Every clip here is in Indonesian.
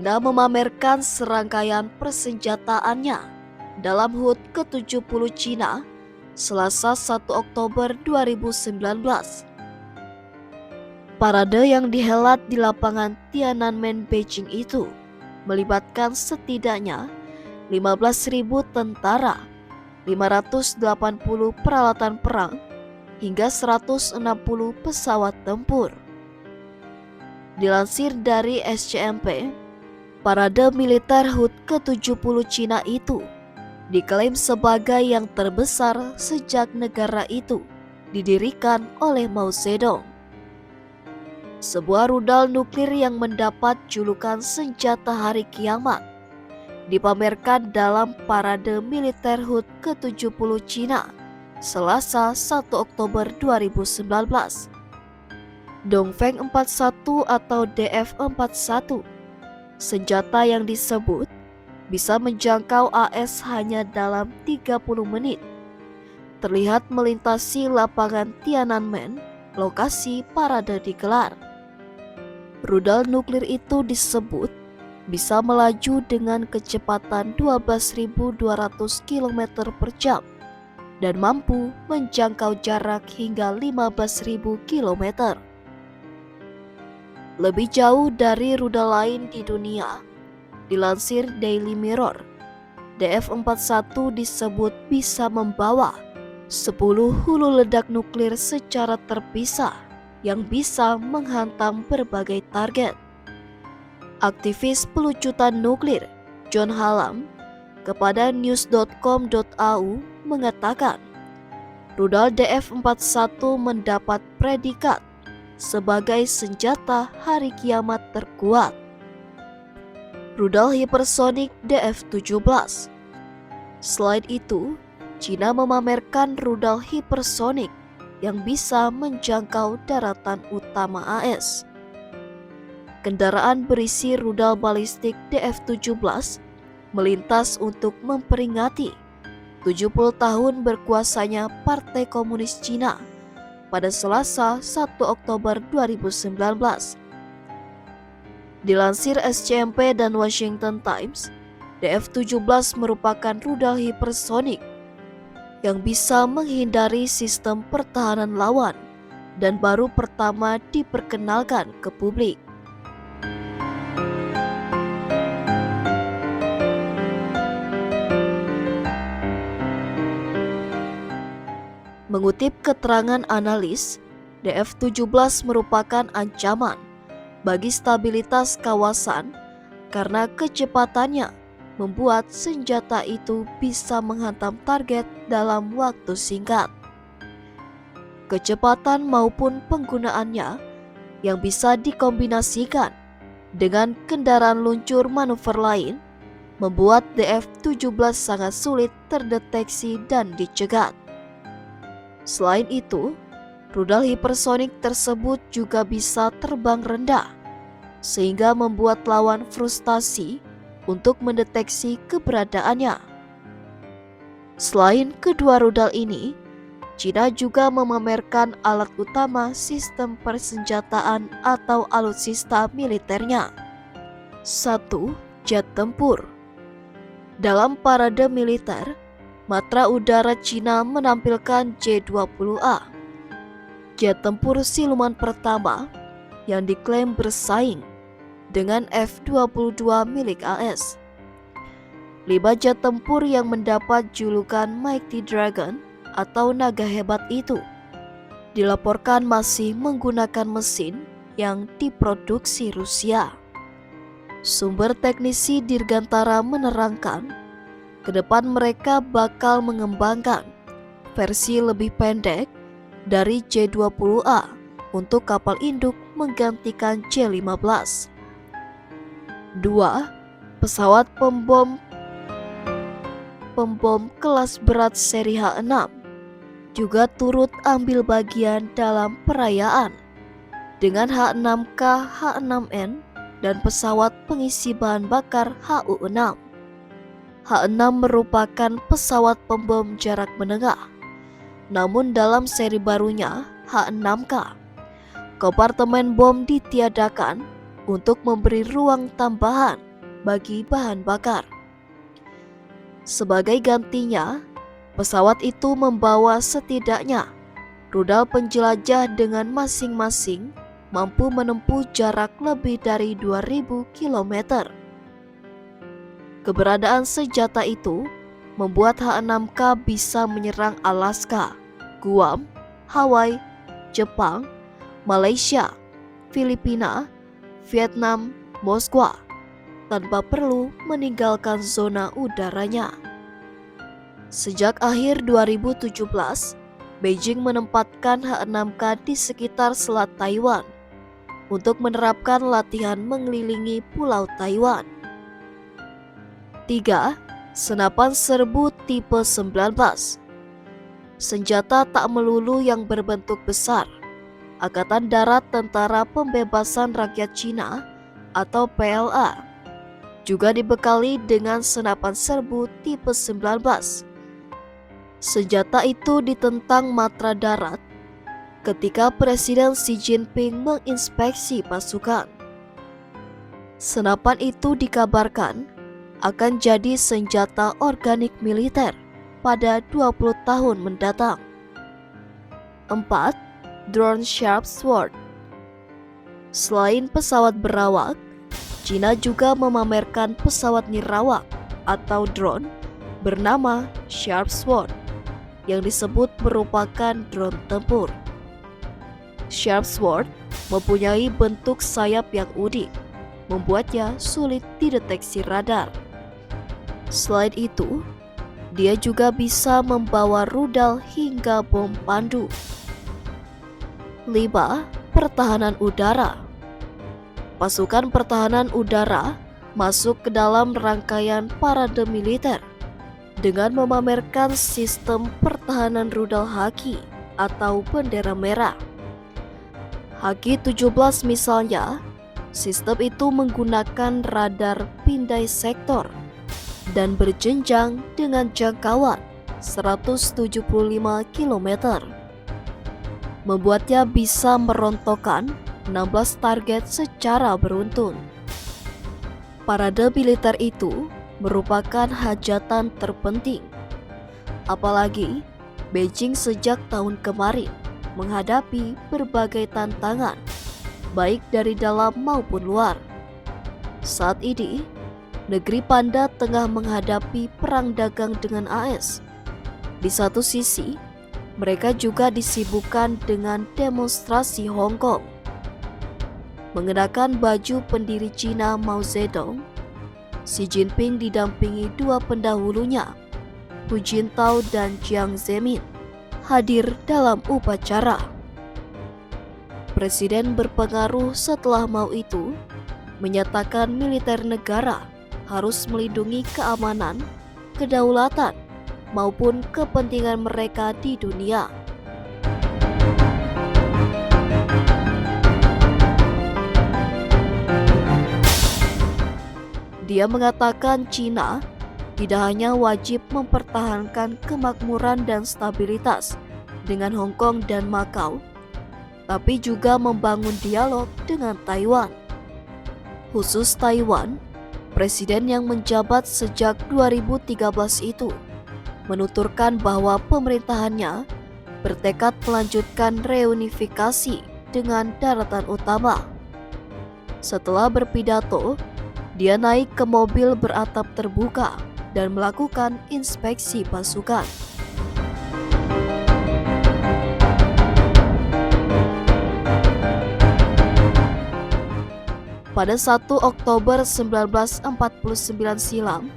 Cina memamerkan serangkaian persenjataannya dalam HUT ke-70 Cina Selasa 1 Oktober 2019. Parade yang dihelat di lapangan Tiananmen Beijing itu melibatkan setidaknya 15.000 tentara, 580 peralatan perang, hingga 160 pesawat tempur. Dilansir dari SCMP, parade militer HUT ke-70 Cina itu diklaim sebagai yang terbesar sejak negara itu didirikan oleh Mao Zedong. Sebuah rudal nuklir yang mendapat julukan senjata hari kiamat dipamerkan dalam parade militer HUT ke-70 Cina Selasa 1 Oktober 2019. Dongfeng 41 atau DF-41, senjata yang disebut bisa menjangkau AS hanya dalam 30 menit, terlihat melintasi lapangan Tiananmen, lokasi parade digelar. Rudal nuklir itu disebut bisa melaju dengan kecepatan 12.200 km per jam dan mampu menjangkau jarak hingga 15.000 km. Lebih jauh dari rudal lain di dunia, dilansir Daily Mirror, DF-41 disebut bisa membawa 10 hulu ledak nuklir secara terpisah yang bisa menghantam berbagai target. Aktivis pelucutan nuklir John Hallam kepada news.com.au mengatakan rudal DF-41 mendapat predikat sebagai senjata hari kiamat terkuat. Rudal hipersonik DF-17. Selain itu, Cina memamerkan rudal hipersonik yang bisa menjangkau daratan utama AS. Kendaraan berisi rudal balistik DF-17 melintas untuk memperingati 70 tahun berkuasanya Partai Komunis Cina pada Selasa 1 Oktober 2019. Dilansir SCMP dan Washington Times, DF-17 merupakan rudal hipersonik yang bisa menghindari sistem pertahanan lawan dan baru pertama diperkenalkan ke publik. Mengutip keterangan analis, DF-17 merupakan ancaman bagi stabilitas kawasan karena kecepatannya membuat senjata itu bisa menghantam target dalam waktu singkat. Kecepatan maupun penggunaannya yang bisa dikombinasikan dengan kendaraan luncur manuver lain membuat DF-17 sangat sulit terdeteksi dan dicegat. Selain itu, rudal hipersonik tersebut juga bisa terbang rendah, sehingga membuat lawan frustasi untuk mendeteksi keberadaannya. Selain kedua rudal ini, Cina juga memamerkan alat utama sistem persenjataan atau alutsista militernya. 1. Jet tempur. Dalam parade militer, Matra Udara Cina menampilkan J-20A, jet tempur siluman pertama yang diklaim bersaing dengan F-22 milik AS. 5 jet tempur yang mendapat julukan Mighty Dragon atau naga hebat itu dilaporkan masih menggunakan mesin yang diproduksi Rusia. Sumber teknisi Dirgantara menerangkan ke depan mereka bakal mengembangkan versi lebih pendek dari J-20A untuk kapal induk menggantikan J-15. 2. Pesawat pembom kelas berat seri H-6 juga turut ambil bagian dalam perayaan dengan H-6K, H-6N, dan pesawat pengisi bahan bakar HU-6. H-6 merupakan pesawat pembom jarak menengah, namun dalam seri barunya H-6K, kompartemen bom ditiadakan untuk memberi ruang tambahan bagi bahan bakar. Sebagai gantinya, pesawat itu membawa setidaknya rudal penjelajah dengan masing-masing mampu menempuh jarak lebih dari 2000 km. Keberadaan senjata itu membuat H-6K bisa menyerang Alaska, Guam, Hawaii, Jepang, Malaysia, Filipina, Vietnam, Moskwa tanpa perlu meninggalkan zona udaranya. Sejak akhir 2017, Beijing menempatkan H-6K di sekitar Selat Taiwan untuk menerapkan latihan mengelilingi Pulau Taiwan. 3. Senapan serbu tipe 19. Senjata tak melulu yang berbentuk besar. Angkatan Darat Tentara Pembebasan Rakyat Cina atau PLA juga dibekali dengan senapan serbu tipe 19. Senjata itu ditentang Matra Darat ketika Presiden Xi Jinping menginspeksi pasukan. Senapan itu dikabarkan akan jadi senjata organik militer pada 20 tahun mendatang. 4. Drone Sharp Sword. Selain pesawat berawak, Cina juga memamerkan pesawat nirawak atau drone bernama Sharp Sword yang disebut merupakan drone tempur. Sharp Sword mempunyai bentuk sayap yang unik, membuatnya sulit dideteksi radar. Selain itu, dia juga bisa membawa rudal hingga bom pandu. 5. Pertahanan udara. Pasukan pertahanan udara masuk ke dalam rangkaian parade militer dengan memamerkan sistem pertahanan rudal Haki atau bendera merah. Haki-17 misalnya, sistem itu menggunakan radar pindai sektor dan berjenjang dengan jangkauan 175 km. Membuatnya bisa merontokkan 16 target secara beruntun. Parade militer itu merupakan hajatan terpenting. Apalagi Beijing sejak tahun kemarin menghadapi berbagai tantangan, baik dari dalam maupun luar. Saat ini, negeri Panda tengah menghadapi perang dagang dengan AS. Di satu sisi, mereka juga disibukkan dengan demonstrasi Hong Kong. Mengenakan baju pendiri Cina Mao Zedong, Xi Jinping didampingi dua pendahulunya, Hu Jintao dan Jiang Zemin, hadir dalam upacara. Presiden berpengaruh setelah Mao itu menyatakan militer negara harus melindungi keamanan, kedaulatan, maupun kepentingan mereka di dunia. Dia mengatakan Cina tidak hanya wajib mempertahankan kemakmuran dan stabilitas dengan Hong Kong dan Macau, tapi juga membangun dialog dengan Taiwan. Khusus Taiwan, presiden yang menjabat sejak 2013 itu menuturkan bahwa pemerintahannya bertekad melanjutkan reunifikasi dengan daratan utama. Setelah berpidato, dia naik ke mobil beratap terbuka dan melakukan inspeksi pasukan. Pada 1 Oktober 1949 silam,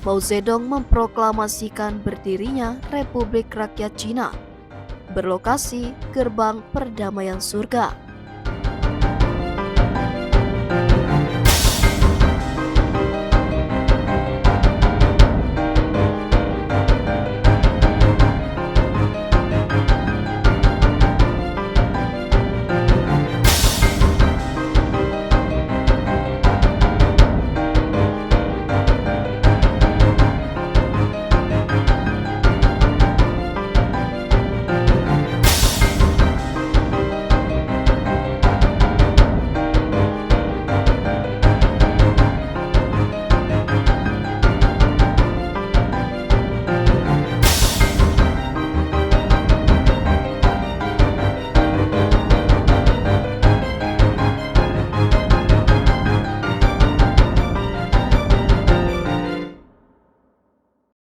Mao Zedong memproklamasikan berdirinya Republik Rakyat Cina, berlokasi Gerbang Perdamaian Surga.